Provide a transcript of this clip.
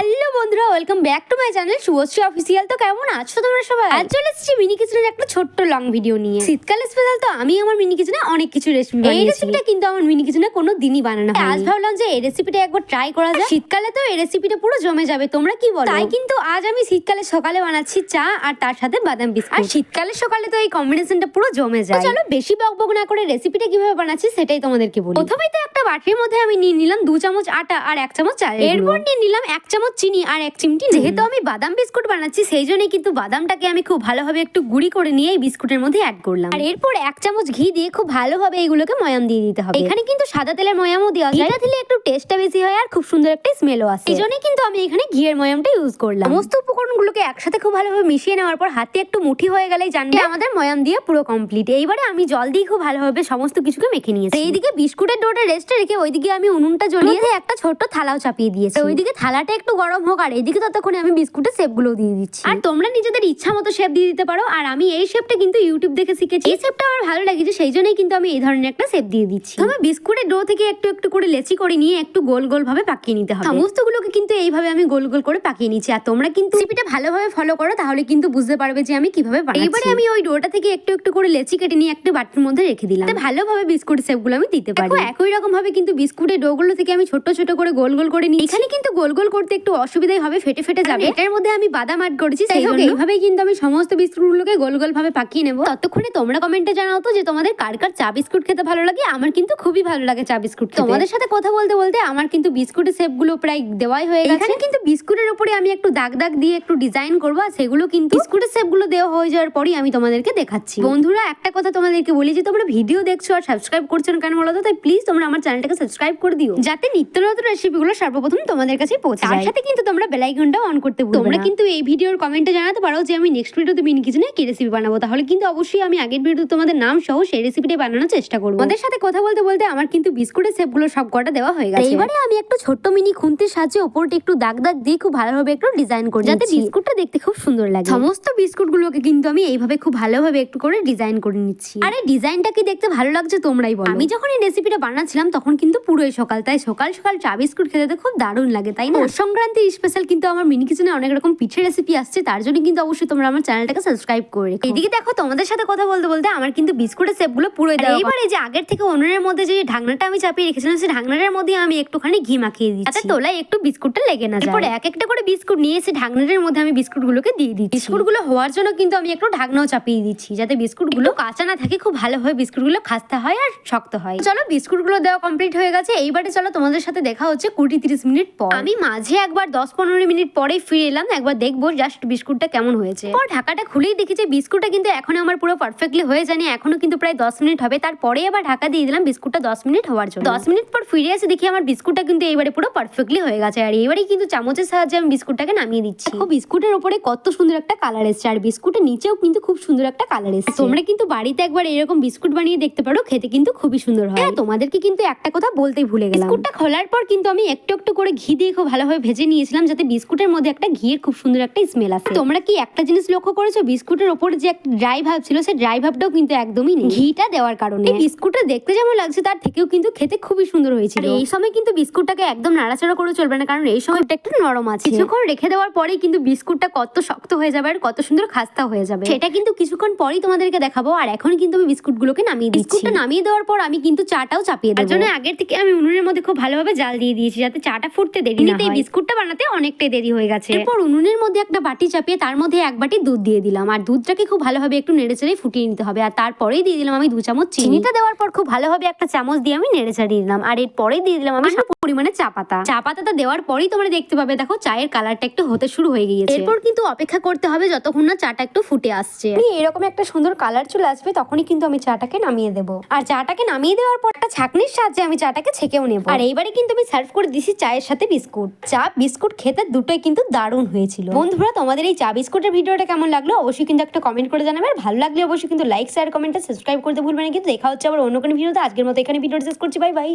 Hello বন্ধুরা, welcome back to my channel Subhashree official. তো কেমন আছো তোমরা সবাই? আজ চলে এসেছি মিনি কিচেনের একটা ছোট্ট লং ভিডিও নিয়ে। শীতকালে স্পেশাল তো আমি আমার মিনি কিচেনে অনেক কিছু রেসিপি বানিয়েছি। এই রেসিপিটা কিন্তু আমার মিনি কিচেনে কোনো দিনই বানানো হয়নি। আজ ভাবলাম যে এই রেসিপিটা একবার ট্রাই করা যায়। শীতকালে তো এই রেসিপিটা পুরো জমে যাবে, তোমরা কি বলো? তাই কিন্তু আজ আমি শীতকালে সকালে বানাচ্ছি চা আর তার সাথে বাদাম বিস্কুট। আর শীতকালের সকালে তো এই কম্বিনেশনটা পুরো জমে যায়। চলো বেশি বকবক না করে রেসিপিটা কিভাবে বানাচ্ছি সেটাই তোমাদেরকে বলি। প্রথমেই তো একটা বাটির মধ্যে আমি নিয়ে নিলাম 2 চামচ আটা আর 1 চামচ চাল। এরপর নিয়ে নিলাম 1 চামচ চিনি আর 1 চিমটি। যেহেতু আমি বাদাম বিস্কুট বানাচ্ছি সেই জন্যই কিন্তু বাদামটাকে আমি খুব ভালোভাবে একটু গুঁড়ি করে নিয়ে এই বিস্কুটের মধ্যে অ্যাড করলাম। আর এরপর 1 চামচ ঘি দিয়ে খুব ভালোভাবে এগুলোকে ময়াম দিয়ে দিতে হবে। এখানে কিন্তু সাদা তেলের ময়ামও দেওয়া যায়, এটা দিলে একটু টেস্টটা বেশি হয় আর খুব সুন্দর একটা স্মেলও আসে। এই জন্যই কিন্তু আমি এখানে ঘিয়ের ময়ামটা ইউজ করলাম। সমস্ত উপকরণগুলোকে একসাথে খুব ভালোভাবে মিশিয়ে নেওয়ার পর হাতে একটু মুঠি হয়ে গেলেই জানবে আমাদের ময়াম দিয়ে পুরো কমপ্লিট। এইবারে আমি জল দিয়ে খুব ভালোভাবে সমস্ত কিছুকে মেখে নিয়েছি। এইদিকে বিস্কুটের ডোটা রেস্টে রেখে ওইদিকে আমি উনুনটা জ্বলিয়ে একটা ছোট্ট থালাও চাপিয়ে দিয়েছি। ওইদিকে থালাটা একটু গরম হোক আর এইদিকে ততক্ষণে আমি বিস্কুটের শেপগুলো দিয়ে দিচ্ছি। আর তোমরা নিজেদের ইচ্ছা মতো শেপ দিয়ে দিতে পারো। আর আমি এই শেপটা কিন্তু ইউটিউব দেখে শিখেছি। এই শেপটা আমার ভালো লাগছে সেই জন্যই কিন্তু আমি এই ধরনের একটা শেপ দিয়ে দিচ্ছি। তবে বিস্কুটের ডো থেকে একটু একটু করে লেচি করে নিয়ে একটু গোল গোল ভাবে পাকিয়ে নিতে হবে। সমস্তগুলোকে কিন্তু এইভাবে আমি গোল গোল করে পাকিয়ে নিচ্ছি। আর তোমরা কিন্তু রেসিপিটা ভালোভাবে ফলো করো, তাহলে কিন্তু বুঝতে পারবে যে আমি কিভাবে বানাচ্ছি। এবারে আমি ওই ডোটা থেকে একটু একটু করে লেচি কেটে নিয়ে একটা বাটির মধ্যে রেখে দিলাম। ভালোভাবে বিস্কুটের শেপগুলো আমি দিতে পারি। একই রকম ভাবে কিন্তু বিস্কুটের ডোগুলো থেকে আমি ছোট ছোট করে গোল গোল করে নিই। এখানে কিন্তু গোল গোল করতে একটু অসুবিধাই হবে, ফেটে ফেটে যাবে। এটার মধ্যে আমি বাদাম অ্যাড করেছি, সেই জন্য এইভাবেই কিন্তু আমি সমস্ত বিস্কুটগুলোকে গোল গোল ভাবে পাকিয়ে নেব। ততক্ষণে তোমরা কমেন্টে জানাও তো যে তোমাদের কার কার চা বিস্কুট খেতে ভালো লাগে। আমার কিন্তু খুবই ভালো লাগে চা বিস্কুট খেতে। তোমাদের সাথে কথা বলতে বলতে আমার কিন্তু বিস্কুটের শেপগুলো প্রায় দেওয়াই হয়ে গেছে। এখানে কিন্তু বিস্কুটের উপরে আমি একটু দাগ দাগ দিয়ে একটু ডিজাইন করব, আর সেগুলো কিন্তু বিস্কুটের শেপগুলো দেওয়া হয়ে যাওয়ার পরই আমি তোমাদেরকে দেখাচ্ছি। বন্ধুরা একটা কথা তোমাদেরকে বলি, যে তোমরা ভিডিও দেখছো আর সাবস্ক্রাইব করছো না কেন বলো তো? তাই প্লিজ তোমরা আমার চ্যানেলটাকে সাবস্ক্রাইব করে দিও, যাতে নিত্য নতুন রেসিপিগুলো সর্বপ্রথম তোমাদের কাছে পৌঁছে যায়। তার সাথে কিন্তু তোমরা বেল আইকনটা অন করতে ভুলবে না। তোমরা কিন্তু এই ভিডিওর কমেন্টে জানাতে পারো যে আমি নেক্সট ভিডিওতে মিনি কিচেনে কি রেসিপি বানাবো, তাহলে কিন্তু অবশ্যই আমি আগের ভিডিওতে তোমাদের নাম সহ সেই রেসিপিটা বানানোর চেষ্টা করব। তোমাদের সাথে কথা বলতে বলতে আমার কিন্তু বিস্কুটের শেপগুলো সব কটা দেওয়া হয়ে গেছে। এবারে আমি একটু ছোট্ট মিনি খুন্তির সাহায্যে উপরটা একটু দাগ দাগ দিয়ে খুব ভালোভাবে একটু ডিজাইন করি, যাতে বিস্কুটটা দেখতে খুব সুন্দর লাগে। সমস্ত বিস্কুটগুলোকে কিন্তু আমি এইভাবে খুব ভালোভাবে একটু করে ডিজাইন করে নিচ্ছি। আর এই ডিজাইনটা কি দেখতে ভালো লাগছে তোমরাই বলো। আমি যখন এই রেসিপিটা বানাচ্ছিলাম তখন কিন্তু পুরোই সকাল, তাই সকাল সকাল চা বিস্কুট খেতে খুব দারুণ লাগে, তাই না? সংক্রান্তির স্পেশাল কিন্তু আমার মিনি কিচেনে অনেক রকম পিঠে রেসিপি আসছে, তার জন্য কিন্তু অবশ্যই তোমরা আমার চ্যানেলটাকে সাবস্ক্রাইব করে রেখো। এইদিকে দেখো তোমাদের সাথে কথা বলতে বলতে আমার কিন্তু বিস্কুটের শেপগুলো পুরোই দেওয়া। এবারে যে আগের থেকে উনুনের মধ্যে যে ঢাকনাটা আমি চাপিয়ে রেখেছিলাম, সেই ঢাকনাটার মধ্যে আমি একটুখানি ঘি মাখিয়ে দিচ্ছি, যাতে তোলায় একটু বিস্কুটটা লেগে না যায়। এরপর এক একটা করে বিস্কুট নিয়ে এসে ঢাকনাটার মধ্যে আমি বিস্কুটগুলোকে দিয়ে দিচ্ছি। বিস্কুটগুলো হওয়ার জন্য কিন্তু আমি একটু ঢাকনাও চাপিয়ে দিচ্ছি, যাতে বিস্কুটগুলো কাঁচা না থাকে, খুব ভালোভাবে বিস্কুটগুলো খাস্তা হয় আর শক্ত হয়। চলো বিস্কুটগুলো দেওয়া কমপ্লিট হয়ে গেছে। এইবারে চলো তোমাদের সাথে দেখা হচ্ছে 20-30 মিনিট পর। আমি মাঝে একবার 10-15 মিনিট পরে ফিরে এলাম, একবার দেখবো জাস্ট বিস্কুটটা কেমন হয়েছে। পর ঢাকাটা খুলেই দেখি যে বিস্কুটটা কিন্তু এখন আমার পুরো পারফেক্টলি হয়ে যায়নি, এখনো কিন্তু প্রায় 10 মিনিট হবে। তারপরে আবার ঢাকা দিয়ে দিলাম বিস্কুটটা 10 মিনিট হওয়ার জন্য। 10 মিনিট পর ফিরে এসে দেখি আমার বিস্কুটটা কিন্তু এইবারে পুরো পারফেক্টলি হয়ে গেছে। আর এইবারেই কিন্তু চামচের সাহায্যে আমি বিস্কুটটাকে নামিয়ে দিচ্ছি। দেখো বিস্কুটের উপরে কত সুন্দর একটা কালার এসেছে, আর বিস্কুটের নিচেও কিন্তু খুব সুন্দর একটা কালার এসেছে। তোমরা কিন্তু বাড়িতে একবার এরকম বিস্কুট বানিয়ে দেখতে পারো, খেতে কিন্তু খুবই সুন্দর হয়। তোমাদেরকে কিন্তু একটা কথা বলতেই ভুলে গেলাম, বিস্কুটটা খোলার পর কিন্তু আমি একটু একটু করে ঘি দিয়ে খুব ভালোভাবে ভেজে নিয়েছিলাম, যাতে বিস্কুটের মধ্যে একটা ঘিয়ের খুব সুন্দর একটা স্মেল আসে। তোমরা কি একটা জিনিস লক্ষ্য করেছো, বিস্কুটের উপরে যে একটা ড্রাই ভাব ছিল, সেই ড্রাই ভাবটাও কিন্তু একদমই নেই ঘিটা দেওয়ার কারণে। এই বিস্কুটটা দেখতে যেমন লাগছে তার থেকেও কিন্তু খেতে খুবই সুন্দর হয়েছিল। এই সময় কিন্তু বিস্কুটটাকে একদম নাড়াচাড়া করে চলবে না, কারণ এই সময়টা একটু নরম আছে। কিছুক্ষণ রেখে দেওয়ার পরেই কিন্তু বিস্কুটটা কত শক্ত হয়ে যাবে আর কত সুন্দর খাস্তা হয়ে যাবে, সেটা কিন্তু কিছুক্ষণ পরেই তোমাদেরকে দেখাবো। আর এখন কিন্তু আমি বিস্কুটগুলোকে নামিয়ে দিচ্ছি। বিস্কুটটা নামিয়ে দেওয়ার পর আমি কিন্তু চাটাও চাপিয়ে দেবো। তার জন্য আগের থেকে আমি উনুনের মধ্যে খুব ভালোভাবে জাল দিয়ে দিয়েছি, যাতে চাটা ফুটতে দেরি না হয়। এই বিস্কুটটা বানাতে অনেকটাই দেরি হয়ে গেছে। এরপর উনুনের মধ্যে একটা বাটি চাপিয়ে তার মধ্যে 1 বাটি দুধ দিয়ে দিলাম, আর দুধটাকে খুব ভালোভাবে একটু নেড়েচেড়ে ফুটিয়ে নিতে হবে। আর তারপরেই দিয়ে দিলাম আমি 2 চামচ চিনি। চিনিটা দেওয়ার পর খুব ভালোভাবে একটা চামচ দিয়ে আমি নেড়েচেড়ে দিলাম। আর এরপরেই দিয়ে দিলাম আমি পরিমাণে চা পাতা। চা পাতাটা দেওয়ার পরেই তোমরা দেখতে পাবে, দেখো চায়ের কালারটা একটু হতে শুরু হয়ে গিয়েছে। এরপর কিন্তু অপেক্ষা করতে হবে যতক্ষণ না চাটা একটু ফুটে আসছে। এরকম একটা সুন্দর কালার চলে আসবে, তখনই কিন্তু আমি চাটাকে নামিয়ে দেবো। আর চাটাকে নামিয়ে দেওয়ার পর একটা ছাঁকনির সাহায্যে আমি চাটাকে ছেঁকেও নেবো। আর এইবারে কিন্তু আমি সার্ভ করে দিছি চায়ের সাথে বিস্কুট। চা বিস্কুট খেতে দুটোই কিন্তু দারুণ হয়েছিল। বন্ধুরা তোমাদের এই চা বিস্কুটের ভিডিওটা কেমন লাগলো অবশ্যই কিন্তু একটা কমেন্ট করে জানাবে। আর ভালো লাগলে অবশ্যই কিন্তু লাইক শেয়ার কমেন্টে সাবস্ক্রাইব করতে ভুলবেন না। কিন্তু দেখা হচ্ছে আবার অন্য কোনো ভিডিওতে। আজকের মতো এখানে ভিডিওটা শেষ করছি। Bye bye.